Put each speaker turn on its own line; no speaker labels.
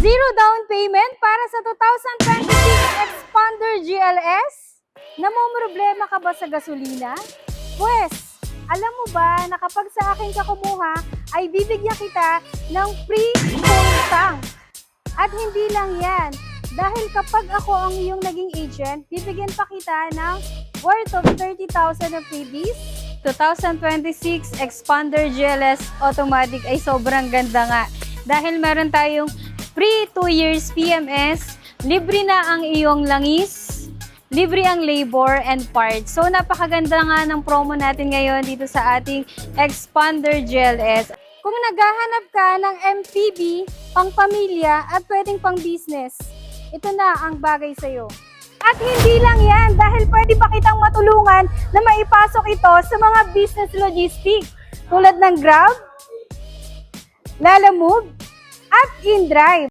Zero down payment para sa 2026 Expander GLS? Namomroblema ka ba sa gasolina? Pwes, alam mo ba na kapag sa akin ka kumuha, ay bibigyan kita ng free full tank? At hindi lang yan, dahil kapag ako ang iyong naging agent, bibigyan pa kita ng worth of 30,000 na freebies. 2026 Expander GLS Automatic ay sobrang ganda nga. Dahil meron tayong free 2 years PMS, libre na ang iyong langis, libre ang labor and parts. So napakaganda nga ng promo natin ngayon dito sa ating Expander GLS. Kung naghahanap ka ng MPV, pang pamilya at pwedeng pang business, ito na ang bagay sa'yo. At hindi lang yan, dahil pwede pa kitang matulungan na maipasok ito sa mga business logistics tulad ng Grab, Lalamove, at InDrive.